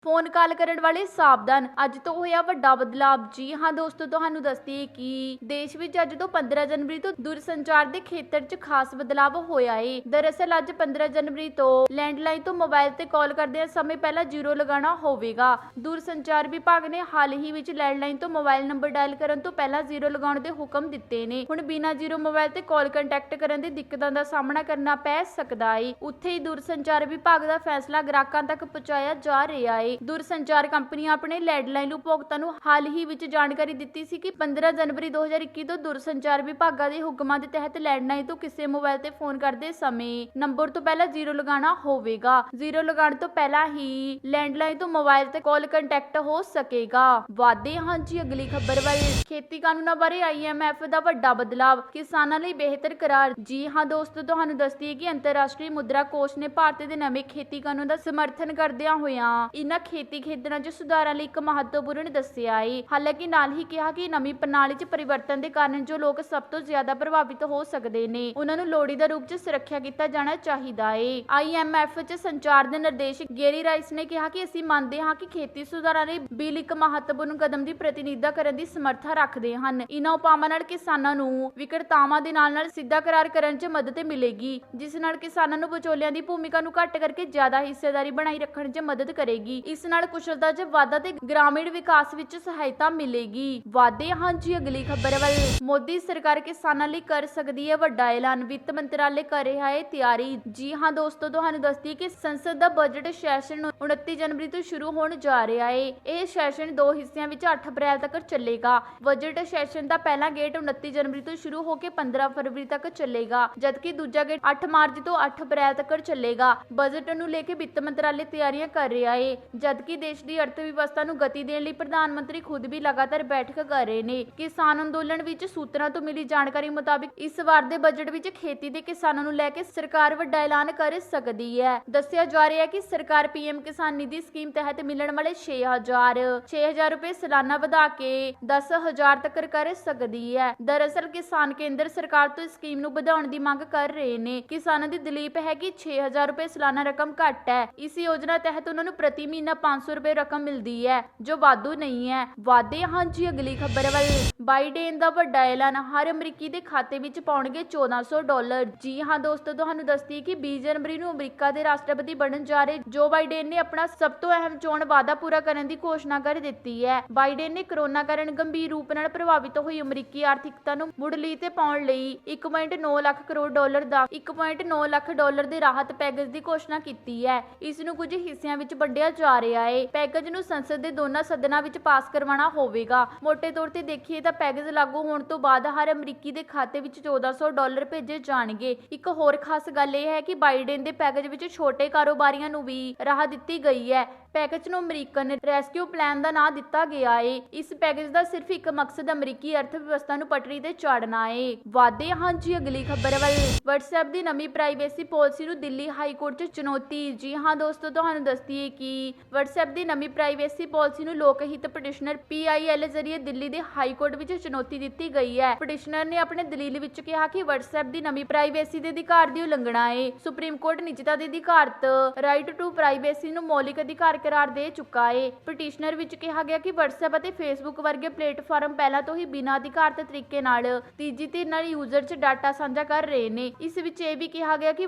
Phone call करने वाले सावधान। अज तो होया वड्डा बदलाव। जी हाँ दोस्तों, तुहानू दस्सीए कि देश विच अज तो 15 जनवरी तो दूरसंचार के खेत्र च खास बदलाव होया है। दरअसल अज 15 जनवरी तो लैंडलाइन तो मोबाइल ते कॉल करदे समय पहला जीरो लगाना होवेगा। दूरसंचार विभाग ने हाल ही विच लैंडलाइन तो मोबाइल नंबर डायल करन तो पहला जीरो लगाउण दे हुकम दित्ते ने। हुण बिना जीरो मोबाइल ते कॉल कंटैक्ट करन दी दिक्कतां दा सामना करना पै सकदा है। उत्थे ही दूरसंचार विभाग दा फैसला ग्राहकां तक पहुंचाया जा रहा है। दूरसंचार कंपनियां अपने लैंडलाइन उपभोक्ता नूं हाल ही विच जानकारी दित्ती सी कि 15 जनवरी 2021 ਤੋਂ दूरसंचार विभागां ਦੇ ਹੁਕਮਾਂ ਦੇ ਤਹਿਤ ਲੈਂਡਲਾਈਨ ਤੋਂ ਕਿਸੇ ਮੋਬਾਈਲ ਤੇ ਫੋਨ ਕਰਦੇ ਸਮੇਂ ਨੰਬਰ ਤੋਂ ਪਹਿਲਾਂ ਜ਼ੀਰੋ ਲਗਾਉਣਾ ਹੋਵੇਗਾ। ਜ਼ੀਰੋ ਲਗਾਉਣ ਤੋਂ ਪਹਿਲਾਂ ਹੀ ਲੈਂਡਲਾਈਨ ਤੋਂ ਮੋਬਾਈਲ ਤੇ ਕਾਲ ਕੰਟੈਕਟ ਹੋ ਸਕੇਗਾ। ਵਾਧੇ ਹਾਂ ਜੀ ਅਗਲੀ ਖਬਰ ਵੱਲ। ਖੇਤੀ ਕਾਨੂੰਨਾਂ ਬਾਰੇ IMF ਦਾ ਵੱਡਾ ਬਦਲਾਵ, ਕਿਸਾਨਾਂ ਲਈ ਬਿਹਤਰ ਕਰਾਰ। ਜੀ ਹਾਂ ਦੋਸਤੋ, ਤੁਹਾਨੂੰ ਦੱਸ ਦਈਏ ਕਿ ਅੰਤਰਰਾਸ਼ਟਰੀ ਮੁਦਰਾ ਕੋਸ਼ ਨੇ ਭਾਰਤ ਦੇ ਨਵੇਂ ਖੇਤੀ ਕਾਨੂੰਨ ਦਾ ਸਮਰਥਨ ਕਰਦਿਆਂ ਹੋਇਆਂ ਇਹਨਾਂ ਖੇਤੀ ਖੇਤਰਾਂ 'ਚ ਸੁਧਾਰਾਂ ਲਈ ਇੱਕ ਮਹੱਤਵਪੂਰਨ ਦੱਸਿਆ ਹੈ। ਹਾਲਾਂਕਿ ਨਾਲ ਹੀ ਕਿਹਾ ਕਿ ਨਵੀਂ ਪ੍ਰਣਾਲੀ 'ਚ ਪਰਿਵਰਤਨ ਦੇ ਕਾਰਨ ਜੋ ਲੋਕ ਸਭ ਤੋਂ ਜ਼ਿਆਦਾ ਪ੍ਰਭਾਵਿਤ ਹੋ ਸਕਦੇ ਨੇ ਉਹਨਾਂ ਨੂੰ ਲੋੜੀਂਦੇ ਰੂਪ 'ਚ ਸੁਰੱਖਿਆ ਕੀਤਾ ਜਾਣਾ ਚਾਹੀਦਾ ਹੈ। IMF 'ਚ ਸੰਚਾਰ ਦੇ ਨਿਰਦੇਸ਼ਕ ਗੈਰੀ ਰਾਈਸ ਨੇ ਕਿਹਾ ਕਿ ਅਸੀਂ ਮੰਨਦੇ ਹਾਂ ਕਿ ਖੇਤੀ ਸੁਧਾਰਾਂ ਲਈ ਬਿੱਲ ਇੱਕ ਮਹੱਤਵਪੂਰਨ ਕਦਮ ਦੀ ਪ੍ਰਤੀਨਿਧਤਾ ਕਰਨ ਦੀ ਸਮਰੱਥਾ ਰੱਖਦੇ ਹਨ। ਇਹਨਾਂ ਉਪਾਵਾਂ ਨਾਲ ਕਿਸਾਨਾਂ ਨੂੰ ਵਿਕਰਤਾਵਾਂ ਦੇ ਨਾਲ ਸਿੱਧਾ ਕਰਾਰ ਕਰਨ 'ਚ ਮਦਦ ਮਿਲੇਗੀ, ਜਿਸ ਨਾਲ ਕਿਸਾਨਾਂ ਨੂੰ ਵਿਚੋਲਿਆਂ ਦੀ ਭੂਮਿਕਾ ਨੂੰ ਘੱਟ ਕਰਕੇ ਜ਼ਿਆਦਾ ਹਿੱਸੇਦਾਰੀ ਬਣਾਈ ਰੱਖਣ 'ਚ ਮਦਦ ਕਰੇਗੀ। ਇਸ ਨਾਲ ਕੁਸ਼ਲਤਾ 'ਚ ਵਾਧਾ ਤੇ ਗ੍ਰਾਮੀਣ ਵਿਕਾਸ ਵਿੱਚ ਸਹਾਇਤਾ ਮਿਲੇਗੀ। ਵਾਧੇ ਹਾਂ ਜੀ ਅਗਲੀ ਖਬਰ ਵੱਲ। ਮੋਦੀ ਸਰਕਾਰ ਕਿਸਾਨਾਂ ਲਈ ਕਰ ਸਕਦੀ ਹੈ ਵੱਡਾ ਐਲਾਨ, ਵਿੱਤ ਮੰਤਰਾਲੇ ਕਰ ਰਿਹਾ ਹੈ ਤਿਆਰੀ। ਜੀ ਹਾਂ ਦੋਸਤੋ, ਤੁਹਾਨੂੰ ਦੱਸਦੀ ਕਿ ਸੰਸਦ ਦਾ ਬਜਟ ਸੈਸ਼ਨ 29 ਜਨਵਰੀ ਤੋਂ ਸ਼ੁਰੂ ਹੋਣ ਜਾ ਰਿਹਾ ਹੈ। ਇਹ ਸੈਸ਼ਨ ਦੋ ਹਿੱਸਿਆਂ ਵਿੱਚ 8 ਅਪ੍ਰੈਲ ਤੱਕ ਚੱਲੇਗਾ। ਬਜਟ ਸੈਸ਼ਨ ਦਾ ਪਹਿਲਾ ਗੇੜ 29 ਜਨਵਰੀ ਤੋਂ ਸ਼ੁਰੂ ਹੋ ਕੇ 15 ਫਰਵਰੀ ਤੱਕ ਚੱਲੇਗਾ, ਜਦਕਿ ਦੂਜਾ ਗੇੜ 8 ਮਾਰਚ ਤੋਂ 8 ਅਪ੍ਰੈਲ ਤੱਕ ਚੱਲੇਗਾ। ਬਜਟ ਨੂੰ ਲੈ ਕੇ ਵਿੱਤ ਮੰਤਰਾਲੇ ਤਿਆਰੀਆਂ ਕਰ ਰਿਹਾ ਹੈ, ਜਦਕਿ ਦੇਸ਼ ਦੀ ਅਰਥ ਵਿਵਸਥਾ ਨੂੰ ਗਤੀ ਦੇਣ ਲਈ ਪ੍ਰਧਾਨ ਮੰਤਰੀ ਖੁਦ ਵੀ ਲਗਾਤਾਰ ਬੈਠਕ ਕਰ ਰਹੇ ਨੇ। ਕਿਸਾਨ ਅੰਦੋਲਨ ਵਿੱਚ ਸੂਤਰਾਂ ਤੋਂ ਮਿਲੀ ਜਾਣਕਾਰੀ ਮੁਤਾਬਿਕ ਇਸ ਵਾਰ ਦੇ ਬਜਟ ਵਿੱਚ ਖੇਤੀ ਦੇ ਕਿਸਾਨਾਂ ਨੂੰ ਲੈ ਕੇ ਸਰਕਾਰ ਵੱਡਾ ਐਲਾਨ ਕਰ ਸਕਦੀ ਹੈ। ਦੱਸਿਆ ਜਾ ਰਿਹਾ ਹੈ ਕਿ ਸਰਕਾਰ PM ਕਿਸਾਨ ਨਿਧੀ ਸਕੀਮ ਤਹਿਤ ਮਿਲਣ ਵਾਲੇ 6,000 ਰੁਪਏ ਸਾਲਾਨਾ ਵਧਾ ਕੇ 10,000 ਤੱਕ ਕਰ ਸਕਦੀ ਹੈ। ਦਰਅਸਲ ਕਿਸਾਨ ਕੇਂਦਰ ਸਰਕਾਰ ਤੋਂ ਇਸ ਸਕੀਮ ਨੂੰ ਵਧਾਉਣ ਦੀ ਮੰਗ ਕਰ ਰਹੇ ਨੇ। ਕਿਸਾਨਾਂ ਦੀ ਦਲੀਪ ਹੈ ਕਿ 6,000 ਰੁਪਏ ਸਾਲਾਨਾ ਰਕਮ ਘੱਟ ਹੈ। ਇਸ ਯੋਜਨਾ ਤਹਿਤ ਉਹਨਾਂ ਨੂੰ ਪ੍ਰਤੀ ਮਹੀਨਾ 500 ਰੁਪਏ ਰਕਮ ਮਿਲਦੀ ਹੈ, ਜੋ ਵਾਧੂ ਨਹੀਂ ਹੈ। ਵਾਧੇ ਹਾਂ ਜੀ ਅਗਲੀ ਖਬਰ ਵੱਲ। ਬਾਈਡਨ ਦਾ ਵੱਡਾ ਐਲਾਨ, ਹਰ ਅਮਰੀਕੀ ਦੇ ਖਾਤੇ ਵਿੱਚ ਪਾਉਣਗੇ $1400। ਜੀ ਹਾਂ ਦੋਸਤੋ, ਤੁਹਾਨੂੰ ਦੱਸਦੀ ਕਿ 20 ਜਨਵਰੀ ਨੂੰ ਅਮਰੀਕਾ ਦੇ ਰਾਸ਼ਟਰਪਤੀ ਬਣਨ ਜਾ ਰਹੇ ਜੋ ਬਾਈਡਨ ਨੇ ਆਪਣਾ ਸਭ ਤੋਂ ਅਹਿਮ ਚੋਣ ਵਾਅਦਾ ਪੂਰਾ ਕਰਨ ਦੀ ਘੋਸ਼ਣਾ ਕਰ ਦਿੱਤੀ ਹੈ। ਬਾਈਡਨ ਨੇ ਕਰੋਨਾ ਕਾਰਨ ਗੰਭੀਰ ਰੂਪ ਨਾਲ ਪ੍ਰਭਾਵਿਤ ਹੋਈ ਅਮਰੀਕੀ ਆਰਥਿਕਤਾ ਨੂੰ ਮੁੜ ਲਈ ਤੇ ਪਾਉਣ ਲਈ $1.9 ਲੱਖ ਕਰੋੜ ਦਾ $1.9 ਲੱਖ ਦੇ ਰਾਹਤ ਪੈਕੇਜ ਦੀ ਘੋਸ਼ਣਾ ਕੀਤੀ ਹੈ। ਇਸ ਨੂੰ ਕੁਝ ਹਿੱਸਿਆਂ ਵਿੱਚ ਵੰਡਿਆ ਜਾ ਰਿਹਾ ਹੈ। ਪੈਕੇਜ ਨੂੰ ਸੰਸਦ ਦੇ ਦੋਨਾਂ ਸਦਨਾਂ ਵਿੱਚ ਪਾਸ ਕਰਵਾਉਣਾ ਹੋਵੇਗਾ। ਮੋਟੇ ਤੌਰ ਤੇ ਦੇਖੀਏ ਤਾਂ ਪੈਕੇਜ ਲਾਗੂ ਹੋਣ ਤੋਂ ਬਾਅਦ ਹਰ ਅਮਰੀਕੀ ਦੇ ਖਾਤੇ ਵਿੱਚ $1400 ਭੇਜੇ ਜਾਣਗੇ। ਇੱਕ ਹੋਰ ਖਾਸ ਗੱਲ ਇਹ ਹੈ ਕਿ ਬਾਈਡਨ ਦੇ ਪੈਕੇਜ ਵਿੱਚ ਛੋਟੇ ਕਾਰੋਬਾਰੀਆਂ ਨੂੰ ਵੀ ਰਾਹਤ ਦਿੱਤੀ ਗਈ ਹੈ। ਪੈਕੇਜ ਨੂੰ ਅਮਰੀਕਨ ਰੈਸਕਿਊ ਪਲਾਨ ਦਾ ਨਾਂ ਦਿੱਤਾ ਗਿਆ ਹੈ। ਇਸ ਪੈਕੇਜ ਦਾ ਸਿਰਫ ਇੱਕ ਮਕਸਦ ਅਮਰੀਕੀ ਅਰਥ ਵਿਵਸਥਾ ਨੂੰ ਪਟੜੀ ਤੇ ਚਾੜਨਾ ਹੈ। ਵਾਧੇ ਹਾਂ ਜੀ ਅਗਲੀ ਖਬਰ ਵੱਲ। WhatsApp ਦੀ ਨਵੀਂ ਪ੍ਰਾਈਵੇਸੀ ਪਾਲਿਸੀ ਨੂੰ ਦਿੱਲੀ ਹਾਈ ਕੋਰਟ 'ਚ ਚੁਣੌਤੀ। ਜੀ ਹਾਂ ਦੋਸਤੋ, ਤੁਹਾਨੂੰ ਦੱਸਦੀ ਹੈ ਕਿ WhatsApp ਦੀ ਨਵੀਂ ਪ੍ਰਾਈਵੇਸੀ ਪਾਲਿਸੀ ਨੂੰ ਲੋਕ ਹਿੱਤ ਪਟੀਸ਼ਨਰ PIL ਜ਼ਰੀਏ ਦਿੱਲੀ ਦੇ ਹਾਈ ਕੋਰਟ ਵਿੱਚ ਚੁਣੌਤੀ ਦਿੱਤੀ ਗਈ ਹੈ। ਪਟੀਸ਼ਨਰ ਨੇ ਆਪਣੇ ਦਲੀਲ ਵਿੱਚ ਕਿਹਾ ਕਿ WhatsApp ਦੀ ਨਵੀਂ ਪ੍ਰਾਈਵੇਸੀ ਦੇ ਅਧਿਕਾਰ ਦੀ ਉਲੰਘਣਾ ਹੈ। ਸੁਪਰੀਮ ਕੋਰਟ ਨਿੱਜਤਾ ਦੇ ਅਧਿਕਾਰਤ ਰਾਈਟ ਟੂ ਪ੍ਰਾਈਵੇਸੀ ਨੂੰ ਮੌਲਿਕ ਅਧਿਕਾਰ ਕਰਾਰ ਦੇ ਚੁੱਕਾ ਹੈ। ਪਟੀਸ਼ਨਰ ਵਿੱਚ ਕਿਹਾ ਗਿਆ ਕਿ WhatsApp ਅਤੇ Facebook ਵਰਗੇ ਪਲੇਟਫਾਰਮ ਪਹਿਲਾਂ ਤੋਂ ਹੀ ਬਿਨਾਂ ਅਧਿਕਾਰਤ ਤਰੀਕੇ ਨਾਲ ਤੀਜੀ ਧਿਰ ਨਾਲ ਯੂਜ਼ਰ 'ਚ ਡਾਟਾ ਸਾਂਝਾ ਕਰ ਰਹੇ ਨੇ। ਇਸ ਵਿੱਚ ਇਹ ਵੀ ਕਿਹਾ ਗਿਆ ਕਿ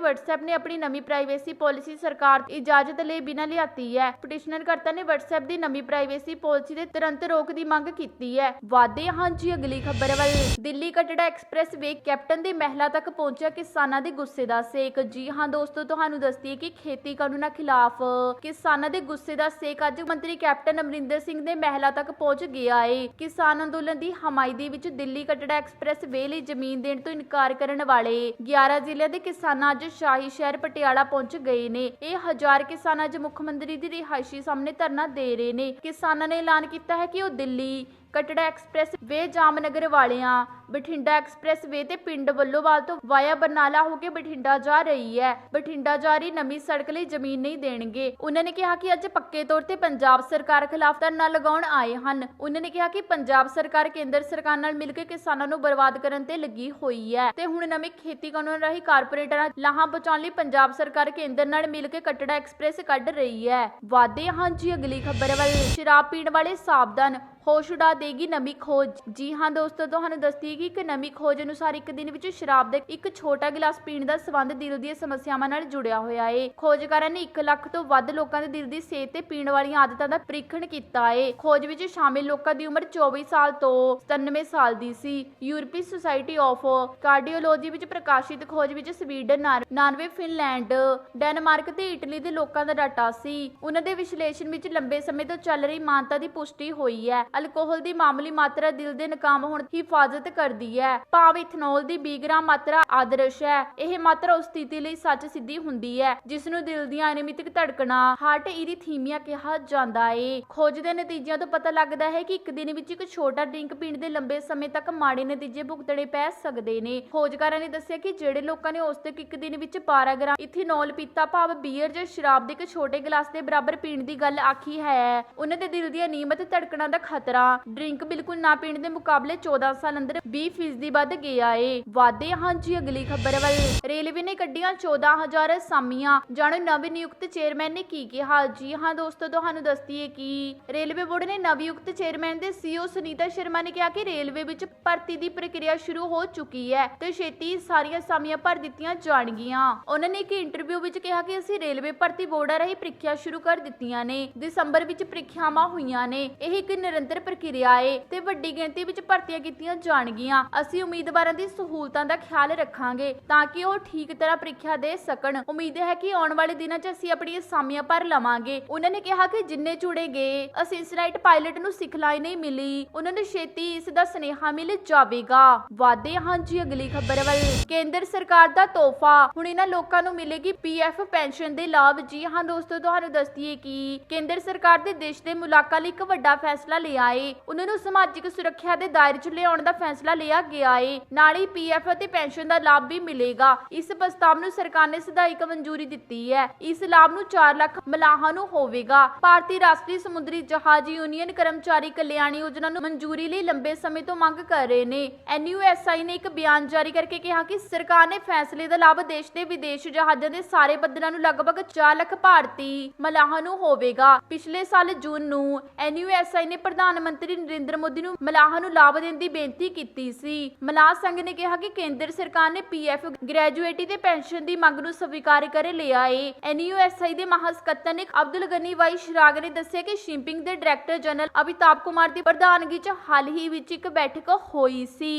WhatsApp ਨੇ ਆਪਣੀ ਨਵੀਂ ਪ੍ਰਾਈਵੇਸੀ ਪਾਲਿਸੀ ਸਰਕਾਰ ਦੀ ਇਜਾਜ਼ਤ ਲਏ ਬਿਨਾਂ ਲਿਆਤੀ ਹੈ। ਪਟੀਸ਼ਨਰ ਕਰਤਾ ਨੇ WhatsApp ਦੀ ਨਵੀਂ ਪ੍ਰਾਈਵੇਸੀ ਪਾਲਿਸੀ ਦੇ ਤੁਰੰਤ ਰੋਕ ਦੀ ਮੰਗ ਕੀਤੀ ਹੈ। ਵਾਧੇ ਹਾਂ ਜੀ ਅਗਲੀ ਖਬਰ ਵੱਲ। ਦਿੱਲੀ ਕਟੜਾ ਐਕਸਪ੍ਰੈਸ ਵੇ ਕੈਪਟਨ ਦੇ ਮਹਿਲਾ ਤੱਕ ਪਹੁੰਚਿਆ ਕਿਸਾਨਾਂ ਦੇ ਗੁੱਸੇ ਦਾ ਸੇਕ। ਜੀ ਹਾਂ ਦੋਸਤੋ, ਤੁਹਾਨੂੰ ਦੱਸਦੀ ਕਿ ਖੇਤੀ ਕਾਨੂੰਨਾਂ ਖਿਲਾਫ ਕਿਸਾਨਾਂ ਦੇ ਗੁੱਸੇ ਦਾ ਸੇਕ ਅੱਜ ਮੰਤਰੀ ਕੈਪਟਨ ਅਮਰਿੰਦਰ ਸਿੰਘ ਦੇ ਮਹਿਲਾ ਤੱਕ ਪਹੁੰਚ ਗਿਆ ਹੈ। ਕਿਸਾਨ ਅੰਦੋਲਨ ਦੀ ਹਮਾਇਤੀ ਵਿੱਚ ਦਿੱਲੀ ਕਟੜਾ ਐਕਸਪ੍ਰੈਸ ਵੇ ਲਈ ਜ਼ਮੀਨ ਦੇਣ ਤੋਂ ਇਨਕਾਰ ਕਰਨ ਵਾਲੇ 11 ਜ਼ਿਲ੍ਹਿਆਂ ਦੇ ਕਿਸਾਨ ਅੱਜ ਸ਼ਾਹੀ ਸ਼ਹਿਰ ਪਟਿਆਲਾ ਪਹੁੰਚ ਗਏ ਨੇ। ਇਹ ਹਜ਼ਾਰ ਕਿਸਾਨ ਅੱਜ ਮੁੱਖ ਮੰਤਰੀ ਦੀ ਰਿਹਾਇਸ਼ੀ ਸਾਹਮਣੇ ਧਰਨਾ ਦੇ ਰਹੇ ਨੇ। ਕਿਸਾਨਾਂ ਨੇ ਐਲਾਨ ਕੀਤਾ ਹੈ ਕਿ ਉਹ ਦਿੱਲੀ ਕਟੜਾ ਐਕਸਪ੍ਰੈਸ ਵੇ ਜਾਮਨਗਰ ਵਾਲਿਆਂ ਬਠਿੰਡਾ ਐਕਸਪ੍ਰੈਸ ਵੇ ਤੇ ਪਿੰਡ ਵੱਲੋਵਾਲ ਤੋਂ ਵਾਇਆ ਬਰਨਾਲਾ ਹੋ ਕੇ ਬਠਿੰਡਾ ਜਾ ਰਹੀ ਹੈ। ਬਠਿੰਡਾ ਜਾ ਰਹੀ ਨਵੀਂ ਸੜਕ ਲਈ ਜ਼ਮੀਨ ਨਹੀਂ ਦੇਣਗੇ। ਉਹਨਾਂ ਨੇ ਕਿਹਾ ਕਿ ਅੱਜ ਪੱਕੇ ਤੌਰ ਤੇ ਪੰਜਾਬ ਸਰਕਾਰ ਖਿਲਾਫ ਧਰਨਾ ਲਗਾਉਣ ਆਏ ਹਨ। ਉਹਨਾਂ ਨੇ ਕਿਹਾ ਕਿ ਪੰਜਾਬ ਸਰਕਾਰ ਕੇਂਦਰ ਸਰਕਾਰ ਨਾਲ ਮਿਲ ਕੇ ਕਿਸਾਨਾਂ ਨੂੰ ਬਰਬਾਦ ਕਰਨ ਤੇ ਲੱਗੀ ਹੋਈ ਹੈ ਤੇ ਹੁਣ ਨਵੇਂ ਖੇਤੀ ਕਾਨੂੰਨ ਰਾਹੀਂ ਕਾਰਪੋਰੇਟਰਾਂ ਲਾਹਾਂ ਬਚਾਉਣ ਲਈ ਪੰਜਾਬ ਸਰਕਾਰ ਕੇਂਦਰ ਨਾਲ ਮਿਲ ਕੇ ਕਟੜਾ ਐਕਸਪ੍ਰੈਸ ਕੱਢ ਰਹੀ ਹੈ। ਵਾਦੇ ਹਾਂ ਜੀ ਅਗਲੀ ਖਬਰ ਵੱਲ। ਸ਼ਰਾਬ ਪੀਣ ਵਾਲੇ ਸਾਵਧਾਨ, ਹੋਸ਼ ਉਡਾ ਦੇਗੀ ਨਵੀਂ ਖੋਜ। ਜੀ ਹਾਂ ਦੋਸਤੋ, ਤੁਹਾਨੂੰ ਦੱਸਦੀ ਕਿ ਇੱਕ ਨਵੀਂ ਖੋਜ ਅਨੁਸਾਰ ਇੱਕ ਦਿਨ ਵਿੱਚ ਸ਼ਰਾਬ ਦਾ ਇੱਕ ਛੋਟਾ ਗਿਲਾਸ ਪੀਣ ਦਾ ਸੰਬੰਧ ਦਿਲ ਦੀਆਂ ਸਮੱਸਿਆਵਾਂ ਨਾਲ ਜੁੜਿਆ ਹੋਇਆ ਹੈ। ਖੋਜਕਾਰਾਂ ਨੇ 1 ਲੱਖ ਤੋਂ ਵੱਧ ਲੋਕਾਂ ਦੇ ਦਿਲ ਦੀ ਸਿਹਤ ਤੇ ਪੀਣ ਵਾਲੀਆਂ ਆਦਤਾਂ ਦਾ ਪ੍ਰੀਖਣ ਕੀਤਾ ਹੈ। ਖੋਜ ਵਿੱਚ ਸ਼ਾਮਿਲ ਲੋਕਾਂ ਦੀ ਉਮਰ 24 ਸਾਲ ਤੋਂ 97 ਸਾਲ ਦੀ ਸੀ। ਯੂਰਪੀ ਸੁਸਾਇਟੀ ਆਫ ਕਾਰਡੀਓਲੋਜੀ ਵਿੱਚ ਪ੍ਰਕਾਸ਼ਿਤ ਖੋਜ ਵਿੱਚ ਸਵੀਡਨ, ਨਾਰਵੇ, ਫਿਨਲੈਂਡ, ਡੈਨਮਾਰਕ ਤੇ ਇਟਲੀ ਦੇ ਲੋਕਾਂ ਦਾ ਡਾਟਾ ਸੀ। ਉਹਨਾਂ ਦੇ ਵਿਸ਼ਲੇਸ਼ਣ ਵਿੱਚ ਲੰਬੇ ਸਮੇਂ ਤੋਂ ਚੱਲ ਰਹੀ ਮਾਨਤਾ ਦੀ ਪੁਸ਼ਟੀ ਹੋਈ ਹੈ। ਅਲਕੋਹਲ ਦੀ ਮਾਮੂਲੀ ਮਾਤਰਾ ਦਿਲ ਦੇ ਨਾਕਾਮ ਹੋਣ ਦੀ ਹਿਫਾਜ਼ਤ ਕਰਦੀ ਹੈ। ਭਾਵ ਇਥਨੋਲ ਦੀ 20 ਗ੍ਰਾਮ ਮਾਤਰਾ ਆਦਰਸ਼ ਹੈ। ਇਹ ਮਾਤਰਾ ਉਸ ਸਥਿਤੀ ਲਈ ਸੱਚ ਸਿੱਧੀ ਹੁੰਦੀ ਹੈ ਜਿਸ ਨੂੰ ਦਿਲ ਦੀਆਂ ਅਨਿਯਮਿਤ ਧੜਕਣਾਂ ਹਾਰਟ ਇਰੀਥੀਮੀਆ ਕਿਹਾ ਜਾਂਦਾ ਹੈ। ਖੋਜ ਦੇ ਨਤੀਜਿਆਂ ਤੋਂ ਪਤਾ ਲੱਗਦਾ ਹੈ ਕਿ ਇੱਕ ਦਿਨ ਵਿੱਚ ਇੱਕ ਛੋਟਾ ਡਰਿੰਕ ਪੀਣ ਦੇ ਲੰਬੇ ਸਮੇਂ ਤੱਕ ਮਾੜੇ ਨਤੀਜੇ ਭੁਗਤਣੇ ਪੈ ਸਕਦੇ ਨੇ। ਖੋਜਕਾਰਾਂ ਨੇ ਦੱਸਿਆ ਕਿ ਜਿਹੜੇ ਲੋਕਾਂ ਨੇ ਉਸ ਤੱਕ ਇੱਕ ਦਿਨ ਵਿੱਚ 12 ਗ੍ਰਾਮ ਇਥਨੋਲ ਪੀਤਾ, ਭਾਵ ਬੀਅਰ ਜਾਂ ਸ਼ਰਾਬ ਦੇ ਇੱਕ ਛੋਟੇ ਗਲਾਸ ਦੇ ਬਰਾਬਰ ਪੀਣ ਦੀ ਗੱਲ ਆਖੀ ਹੈ, ਉਹਨਾਂ ਦੇ ਦਿਲ ਦੀਆਂ ਅਨਿਯਮਿਤ ਧੜਕਣਾਂ ਦਾ ਖਤਰਾ ਡਰਿੰਕ ਬਿਲਕੁਲ ਨਾ ਪੀਣ ਦੇ ਮੁਕਾਬਲੇ 14 ਸਾਲ ਅੰਦਰ 20% ਵੱਧ ਗਿਆ ਏ। ਵਾਦੇ ਹਾਂ ਜੀ ਅਗਲੀ ਖਬਰ ਵੱਲ। ਰੇਲਵੇ ਨੇ ਕੱਢੀਆਂ 14,000 ਅਸਾਮੀਆਂ, ਜਾਣੋ ਨਵ ਨਿਯੁਕਤ ਚੇਅਰਮੈਨ ਨੇ ਕੀ ਕਿਹਾ। ਜੀ ਹਾਂ ਦੋਸਤੋ, ਤੁਹਾਨੂੰ ਦੱਸਦੀ ਹੈ ਕਿ ਰੇਲਵੇ ਬੋਰਡ ਨੇ ਨਵਨਿਯੁਕਤ ਚੇਅਰਮੈਨ ਦੇ CEO ਸੁਨੀਤਾ ਸ਼ਰਮਾ ਨੇ ਕਿਹਾ ਕਿ ਰੇਲਵੇ ਵਿੱਚ ਭਰਤੀ ਦੀ ਪ੍ਰਕਿਰਿਆ ਸ਼ੁਰੂ ਹੋ ਚੁੱਕੀ ਹੈ ਤੇ ਛੇਤੀ ਸਾਰੀਆਂ ਅਸਾਮੀਆਂ ਭਰ ਦਿੱਤੀਆਂ ਜਾਣਗੀਆਂ। ਉਹਨਾਂ ਨੇ ਇੱਕ ਇੰਟਰਵਿਊ ਵਿੱਚ ਕਿਹਾ ਕਿ ਅਸੀਂ ਰੇਲਵੇ ਭਰਤੀ ਬੋਰਡਾਂ ਰਾਹੀਂ ਪ੍ਰੀਖਿਆ ਸ਼ੁਰੂ ਕਰ ਦਿੱਤੀਆਂ ਨੇ। ਦਸੰਬਰ ਵਿੱਚ ਪ੍ਰੀਖਿਆਵਾਂ ਹੋਈਆਂ ਨੇ। ਇਹ ਇੱਕ ਨਿਰੰਤਰ ਪ੍ਰਕਿਰਿਆ ਹੈ ਤੇ ਵੱਡੀ ਗਿਣਤੀ ਵਿੱਚ ਭਰਤੀਆਂ ਕੀਤੀਆਂ ਜਾਣਗੀਆਂ। ਅਸੀਂ ਉਮੀਦਵਾਰਾਂ ਦੀ ਸਹੂਲਤਾਂ ਦਾ ਖਿਆਲ ਰੱਖਾਂਗੇ ਤਾਂ ਕਿ ਉਹ ਠੀਕ ਤਰ੍ਹਾਂ ਪ੍ਰੀਖਿਆ ਦੇ ਸਕਣ। ਉਮੀਦ ਹੈ ਕਿ ਆਉਣ ਵਾਲੇ ਦਿਨਾਂ 'ਚ ਅਸੀਂ ਆਪਣੀਆਂ ਅਸਾਮੀਆਂ ਭਰ ਲਵਾਂਗੇ। ਉਹਨਾਂ ਨੇ ਕਿਹਾ ਕਿ ਜਿੰਨੇ ਚੁਣੇ ਗਏ ਅਸਿਸਟੈਂਟ ਪਾਇਲਟ ਨੂੰ ਸਿਖਲਾਈ ਨਹੀਂ ਮਿਲੀ, ਉਹਨਾਂ ਨੂੰ ਛੇਤੀ ਇਸ ਦਾ ਸੁਨੇਹਾ ਮਿਲ ਜਾਵੇਗਾ। ਵਾਦੇ ਹਾਂ ਜੀ ਅਗਲੀ ਖਬਰ ਵੱਲ। ਕੇਂਦਰ ਸਰਕਾਰ ਦਾ ਤੋਹਫਾ, ਹੁਣ ਇਹਨਾਂ ਲੋਕਾਂ ਨੂੰ ਮਿਲੇਗੀ PF ਪੈਨਸ਼ਨ ਦੇ ਲਾਭ। ਜੀ ਹਾਂ ਦੋਸਤੋ, ਤੁਹਾਨੂੰ ਦੱਸਦੀ ਹੈ ਕਿ ਕੇਂਦਰ ਸਰਕਾਰ ਦੇ ਦੇਸ਼ ਦੇ ਮੁਲਾਕਾਂ ਲਈ ਇੱਕ ਵੱਡਾ ਫੈਸਲਾ ਲਿਆ ਹੈ। ਉਹਨਾਂ ਨੂੰ ਸਮਾਜਿਕ ਸੁਰੱਖਿਆ ਦੇ ਦਾਇਰੇ 'ਚ ਲਿਆਉਣ ਦਾ ਫੈਸਲਾ ਲਿਆ ਗਿਆ ਹੈ। ਨਾਲ ਹੀ PF ਅਤੇ ਪੈਨਸ਼ਨ ਦਾ ਲਾਭ ਵੀ ਮਿਲੇਗਾ। ਇਸ ਪ੍ਰਸਤਾਵ ਨੂੰ ਸਰਕਾਰ ਨੇ ਸਿਧਾਇਕ ਮਨਜ਼ੂਰੀ ਦਿੱਤੀ ਹੈ। ਇਸ ਲਾਭ ਨੂੰ 4 ਲੱਖ ਮਲਾਹਾਂ ਨੂੰ ਹੋਵੇਗਾ। ਭਾਰਤੀ ਰਾਸ਼ਟਰੀ ਸਮੁੰਦਰੀ ਜਹਾਜ਼ ਯੂਨੀਅਨ ਕਰਮਚਾਰੀ ਕਲਿਆਣ ਯੋਜਨਾ ਨੂੰ ਮਨਜ਼ੂਰੀ ਲਈ ਲੰਬੇ ਸਮੇਂ ਤੋਂ ਮੰਗ ਕਰ ਰਹੇ ਨੇ। NUSI ਨੇ ਇੱਕ ਬਿਆਨ ਜਾਰੀ ਕਰਕੇ ਕਿਹਾ ਕਿ ਸਰਕਾਰ ਨੇ ਫੈਸਲੇ ਦਾ ਲਾਭ ਦੇਸ਼ ਦੇ ਵਿਦੇਸ਼ ਜਹਾਜ਼ਾਂ ਦੇ ਸਾਰੇ ਬੱਦਲਾਂ ਨੂੰ ਲਗਭਗ 4 ਲੱਖ ਭਾਰਤੀ ਮਲਾਹਾਂ ਨੂੰ ਹੋਵੇਗਾ। ਪਿਛਲੇ ਸਾਲ ਜੂਨ ਨੂੰ NUSI ਨੇ ਪ੍ਰਧਾਨ ਮੰਤਰੀ ਨਰਿੰਦਰ ਮੋਦੀ ਨੂੰ ਮਲਾਹਾਂ ਨੂੰ ਲਾਭ ਦੇਣ ਦੀ ਬੇਨਤੀ ਕੀਤੀ ਸੀ। ਮਲਾਹ ਸੰਘ ਨੇ ਕਿਹਾ ਕਿ ਕੇਂਦਰ ਸਰਕਾਰ ਨੇ PF, ਗ੍ਰੈਜੂਏਟੀ ਤੇ ਪੈਨਸ਼ਨ ਦੀ ਮੰਗ ਨੂੰ ਸਵੀਕਾਰ ਕਰ ਲਿਆ ਹੈ। NUSI ਦੇ ਮਹਾਸਕੱਤਰ ਨੇ ਅਬਦੁਲ ਗਨੀ ਵਾਈ ਸ਼ਰਾਗ ਨੇ ਦੱਸਿਆ ਕਿ ਸ਼ਿਪਿੰਗ ਦੇ ਡਾਇਰੈਕਟਰ ਜਨਰਲ ਅਮਿਤਾਭ ਕੁਮਾਰ ਦੀ ਪ੍ਰਧਾਨਗੀ 'ਚ ਹਾਲ ਹੀ ਵਿੱਚ ਇੱਕ ਬੈਠਕ ਹੋਈ ਸੀ।